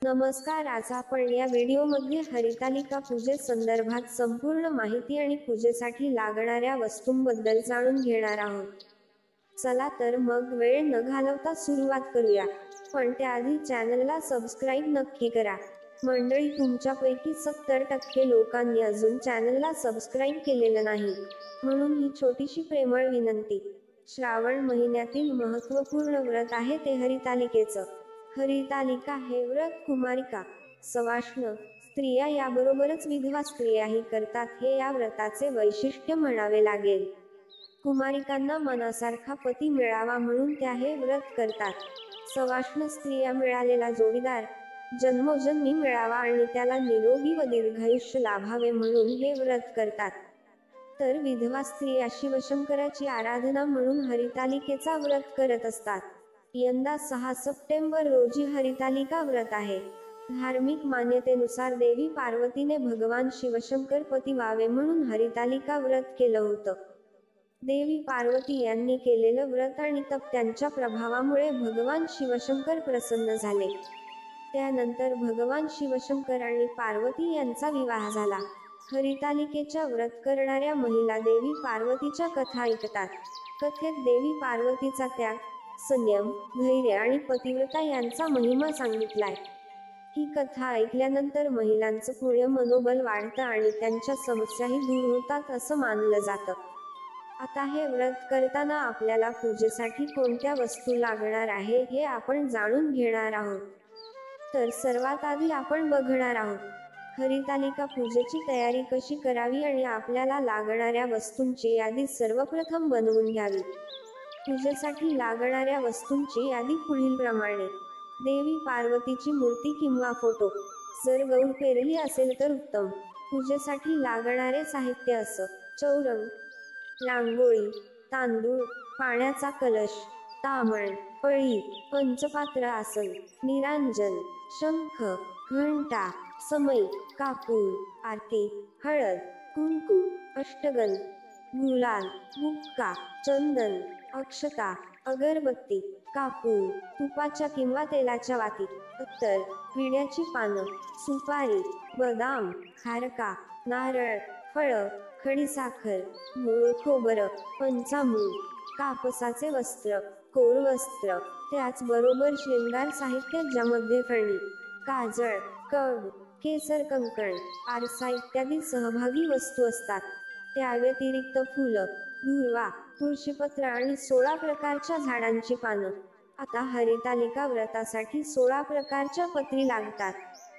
नमस्कार. आज आपण या व्हिडिओमध्ये हरितालिका पूजेसंदर्भात संपूर्ण माहिती आणि पूजेसाठी लागणाऱ्या वस्तूंबद्दल जाणून घेणार आहोत. चला तर मग वेळ न घालवता सुरुवात करूया. पण त्याआधी चॅनलला सबस्क्राईब नक्की करा. मंडळी, तुमच्यापैकी 70% लोकांनी अजून चॅनलला सबस्क्राईब केलेलं नाही, म्हणून ही छोटीशी प्रेमळ विनंती. श्रावण महिन्यातील महत्त्वपूर्ण व्रत आहे ते हरितालिकेचं. हरितालिका हे व्रत कुमारिका, सवाष्ण स्त्रिया याबरोबरच विधवा स्त्रियाही करतात. हे या व्रताचे वैशिष्ट्य म्हणावे लागेल. कुमारिकांना मनासारखा पती मिळावा म्हणून त्या हे व्रत करतात. सवाष्ण स्त्रिया मिळालेला जोडीदार जन्मोजन्मी मिळावा आणि त्याला निरोगी व दीर्घायुष्य लाभावे म्हणून हे व्रत करतात. तर विधवा स्त्रिया शिवशंकराची आराधना म्हणून हरितालिकेचा व्रत करत असतात. यंदा 6 सप्टेंबर रोजी हरितालिका व्रत आहे. धार्मिक मान्यतेनुसार देवी पार्वतीने भगवान शिवशंकर पती व्हावे म्हणून हरितालिका व्रत केलं होतं. देवी पार्वती यांनी केलेलं व्रत आणि तप त्यांच्या प्रभावामुळे भगवान शिवशंकर प्रसन्न झाले. त्यानंतर भगवान शिवशंकर आणि पार्वती यांचा विवाह झाला. हरितालिकेच्या व्रत करणाऱ्या महिला देवी पार्वतीच्या कथा ऐकतात. कथेत देवी पार्वतीचा त्याग, संयम, धैर्य आणि पतिव्रता यांचा महिमा सांगितलाय. ही कथा ऐकल्यानंतर महिलांचं पुण्य मनोबल वाढतं आणि त्यांच्या समस्याही दूर होतात असं मानलं जातं. आता हे व्रत करताना आपल्याला पूजेसाठी कोणत्या वस्तू लागणार आहे हे आपण जाणून घेणार आहोत. तर सर्वात आधी आपण बघणार आहोत हरितालिका पूजेची तयारी कशी करावी आणि आपल्याला लागणाऱ्या वस्तूंची यादी सर्वप्रथम बनवून घ्यावी. पूजेसाठी लागणाऱ्या वस्तूंची यादी पुढीलप्रमाणे: देवी पार्वतीची मूर्ती किंवा फोटो, जर गौर पेरली असेल तर उत्तम. पूजेसाठी लागणारे साहित्य असं: चौरंग, रांगोळी, तांदूळ, पाण्याचा कलश, ताम्हण, पळी, पंचपात्र आसन, निरांजन, शंख, घंटा, समई, कापूर, आरती, हळद, कुंकू, अष्टगंध, गुलाल, बुक्का, चंदन, अक्षता, अगरबत्ती, कापूर, तुपाच्या किंवा तेलाच्या वाती, अत्तर, विड्याची पानं, सुपारी, बदाम, खारका, नारळ, फळं, खडीसाखर, गूळ, खोबरं, पंचामृत, कापसाचे वस्त्र, कोरवस्त्र, त्याचबरोबर शृंगार साहित्य ज्यामध्ये फणी, काजळ, कड, केसर कंकण, आरसा इत्यादी सहभागी वस्तू असतात. त्या व्यतिरिक्त फुलं, दुर्वा, तुळशीपत्र आणि 16 प्रकारच्या झाडांची पानं. आता हरितालिका व्रतासाठी 16 प्रकारच्या पत्री लागतात,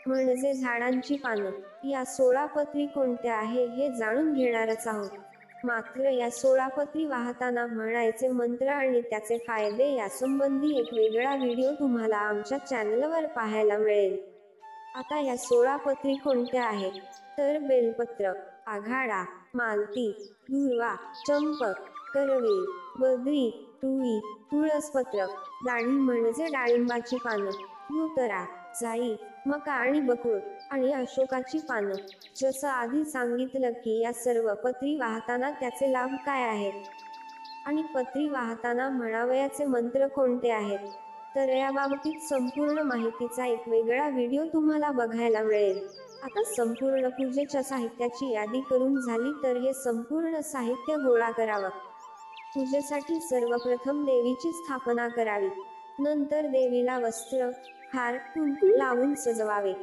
म्हणजे झाडांची पानं. या 16 पत्री कोणत्या आहे हे जाणून घेणारच आहोत. मात्र या 16 पत्री वाहताना म्हणायचे मंत्र आणि त्याचे फायदे यासंबंधी एक वेगळा व्हिडिओ तुम्हाला आमच्या चॅनलवर पाहायला मिळेल. आता या 16 पत्री कोणत्या आहेत तर: बेलपत्र, आघाडा, मालती, दुर्वा, चंपक, करवीर, बद्री, तुळी, तुळसपत्र, दाढी म्हणजे डाळिंबाची पानं, धोतरा, जाई, मका आणि बकुळ आणि अशोकाची पानं. जसं आधी सांगितलं की या सर्व पत्री वाहताना त्याचे लाभ काय आहेत आणि पत्री वाहताना म्हणावयाचे मंत्र कोणते आहेत, तर याबाबतीत संपूर्ण माहितीचा एक वेगळा व्हिडिओ तुम्हाला बघायला मिळेल. आता संपूर्ण पूजेच्या साहित्याची यादी करून झाली तर हे संपूर्ण साहित्य गोळा करावं. पूजेसाठी सर्वप्रथम देवीची स्थापना करावी. नंतर देवीला वस्त्र, हार, कुंकू लावून सजवावे.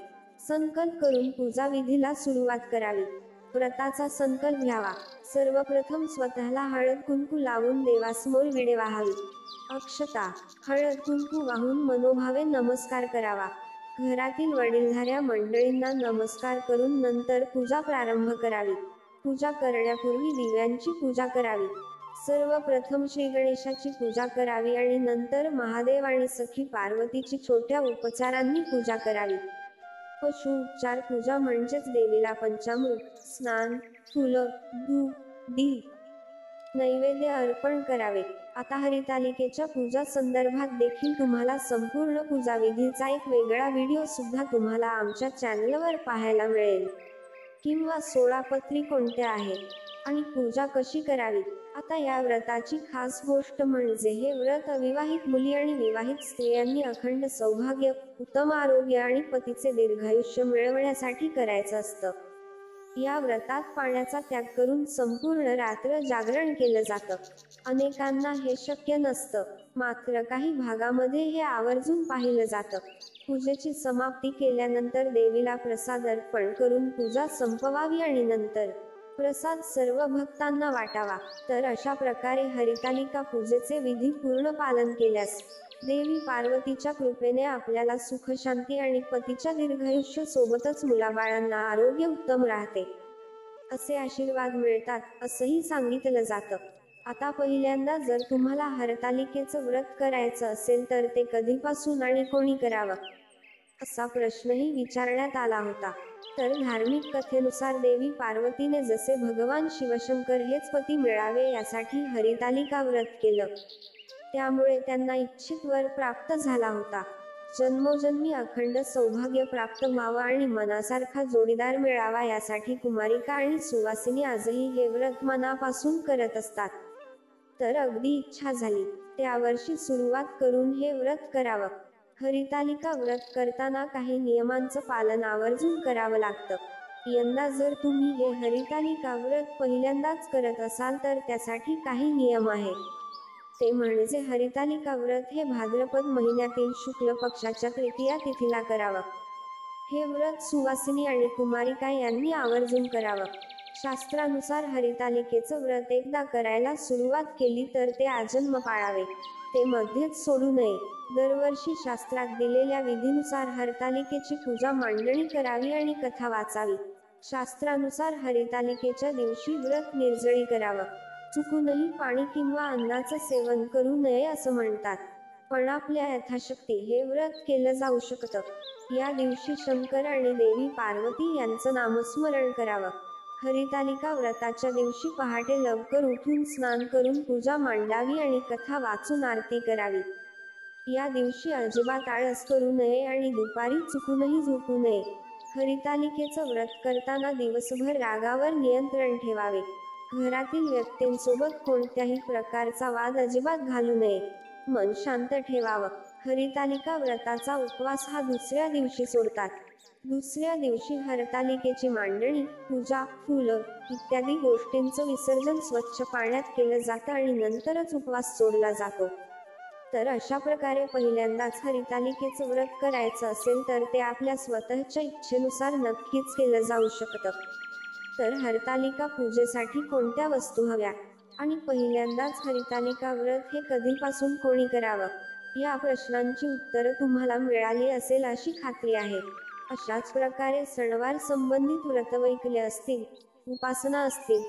संकल्प करून पूजा विधीला सुरुवात करावी. व्रताचा संकल्प घ्यावा. सर्वप्रथम स्वतःला हळद कुंकू लावून देवासमोर विडे वाहावी. अक्षता, हळद कुंकू वाहून मनोभावे नमस्कार करावा. घरातील वडीलधाऱ्या मंडळींना नमस्कार करून नंतर पूजा प्रारंभ करावी. पूजा करण्यापूर्वी दिव्यांची पूजा करावी. सर्वप्रथम श्री गणेशाची पूजा करावी आणि नंतर महादेव आणि सखी पार्वतीची छोट्या उपचारांनी पूजा करावी. पशु उपचार पूजा म्हणजेच देवीला पंचामृत, स्नान, फुलं, धूप, दीप, नैवेद्य अर्पण करावे. आता हरितालिकेच्या पूजा संदर्भात देखील तुम्हाला संपूर्ण पूजा विधीचा एक वेगळा व्हिडिओ सुद्धा तुम्हाला आमच्या चॅनलवर पाहायला मिळेल. किंवा 16 पत्री कोणत्या आहेत आणि पूजा कशी करावी. आता या व्रताची खास गोष्ट म्हणजे हे व्रत अविवाहित मुली आणि विवाहित स्त्रियांनी अखंड सौभाग्य, उत्तम आरोग्य आणि पतीचे दीर्घायुष्य मिळवण्यासाठी करायचं असतं. या व्रतात पाण्याचा त्याग करून संपूर्ण रात्र जागरण केलं जातं. अनेकांना हे शक्य नसतं, मात्र काही भागामध्ये हे आवर्जून पाहिलं जातं. पूजेची समाप्ती केल्यानंतर देवीला प्रसाद अर्पण करून पूजा संपवावी आणि नंतर प्रसाद सर्व भक्तांना वाटावा. तर अशा प्रकारे हरितालिका पूजेचे विधी पूर्ण पालन केल्यास देवी पार्वतीच्या कृपेने आपल्याला सुख, शांती आणि पतीच्या दीर्घायुष्य सोबतच मुलाबाळांना आरोग्य उत्तम राहते असे आशीर्वाद मिळतात, असंही सांगितलं जातं. आता पहिल्यांदा जर तुम्हाला हरतालिकेचं व्रत करायचं असेल तर ते कधीपासून आणि कोणी करावं, असा प्रश्नही विचारण्यात आला होता. तर धार्मिक कथेनुसार देवी पार्वतीने जसे भगवान शिवशंकर हेच पती मिळावे यासाठी हरितालिका व्रत केलं, त्यामुळे त्यांना इच्छित वर प्राप्त झाला होता. जन्मोजन्मी अखंड सौभाग्य प्राप्त व्हावं आणि मनासारखा जोडीदार मिळावा यासाठी कुमारिका आणि सुवासिनी आजही हे व्रत मनापासून करत असतात. तर अगदी इच्छा झाली त्या वर्षी सुरुवात करून हे व्रत करावं. हरितालिका व्रत करताना काही नियमांचं पालन आवर्जून करावं लागतं. यंदा जर तुम्ही हे हरितालिका व्रत पहिल्यांदाच करत असाल तर त्यासाठी काही नियम आहेत. ते म्हणजे हरितालिका व्रत हे भाद्रपद महिन्यातील शुक्ल पक्षाच्या तृतीया तिथीला करावं. हे व्रत सुवासिनी आणि कुमारिका यांनी आवर्जून करावं. शास्त्रानुसार हरितालिकेचं व्रत एकदा करायला सुरुवात केली तर ते आजन्म पाळावे, ते मध्येच सोडू नये. दरवर्षी शास्त्रात दिलेल्या विधीनुसार हरतालिकेची पूजा मांडणी करावी आणि कथा वाचावी. शास्त्रानुसार हरितालिकेच्या दिवशी व्रत निर्जळी करावं. चुकूनही पाणी किंवा अन्नाचं सेवन करू नये असं म्हणतात, पण आपल्या यथाशक्ती हे व्रत केलं जाऊ शकतं. या दिवशी शंकर आणि देवी पार्वती यांचं नामस्मरण करावं. हरितालिका व्रताच्या दिवशी पहाटे लवकर उठून स्नान करून पूजा मांडावी आणि कथा वाचून आरती करावी. या दिवशी अजिबात आळस करू नये आणि दुपारी चुकूनही झोपू नये. हरितालिकेचं व्रत करताना दिवसभर रागावर नियंत्रण ठेवावे. घरातील व्यक्तींसोबत कोणत्याही प्रकारचा वाद अजिबात घालू नये. मन शांत ठेवावं. हरितालिका व्रताचा उपवास हा दुसऱ्या दिवशी सोडतात. दुसऱ्या दिवशी हरतालिकेची मांडणी, पूजा, फुलं इत्यादी गोष्टींचं विसर्जन स्वच्छ पाण्यात केलं जातं आणि नंतरच उपवास सोडला जातो. तर अशा प्रकारे पहिल्यांदाच हरितालिकेचं व्रत करायचं असेल तर ते आपल्या स्वतःच्या इच्छेनुसार नक्कीच केलं जाऊ शकतं. तर हरतालिका पूजेसाठी कोणत्या वस्तू हव्या आणि पहिल्यांदाच हरितालिका व्रत हे कधीपासून कोणी करावं, या प्रश्नांची उत्तरं तुम्हाला मिळाली असेल अशी खात्री आहे. अशाच प्रकारे सणवार संबंधित व्रतवैकल्य असतील, उपासना असतील,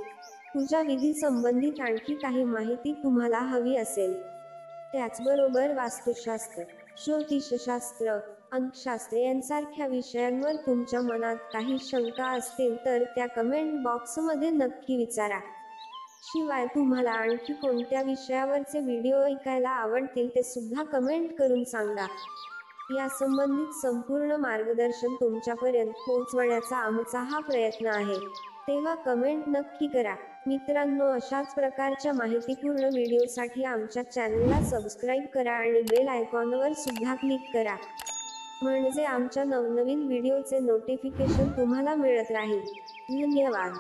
पूजा विधी संबंधित आणखी काही माहिती तुम्हाला हवी असेल, त्याचबरोबर वास्तुशास्त्र, ज्योतिषशास्त्र, अंकशास्त्र यांसारख्या विषयांवर तुमच्या मनात काही शंका असतील तर त्या कमेंट बॉक्समध्ये नक्की विचारा. शिवाय तुम्हाला आणखी कोणत्या विषयावरचे व्हिडिओ ऐकायला आवडतील ते सुद्धा कमेंट करून सांगा. या संबंधित संपूर्ण मार्गदर्शन तुमच्यापर्यंत पोहोचवण्याचा आमचा हा प्रयत्न आहे, तेव्हा कमेंट नक्की करा. मित्रांनो, अशाच प्रकारच्या माहितीपूर्ण व्हिडिओसाठी आमच्या चॅनलला सबस्क्राईब करा आणि बेल आयकॉनवर सुद्धा क्लिक करा, म्हणजे आमच्या नवनवीन व्हिडिओचे नोटिफिकेशन तुम्हाला मिळत राहील. धन्यवाद.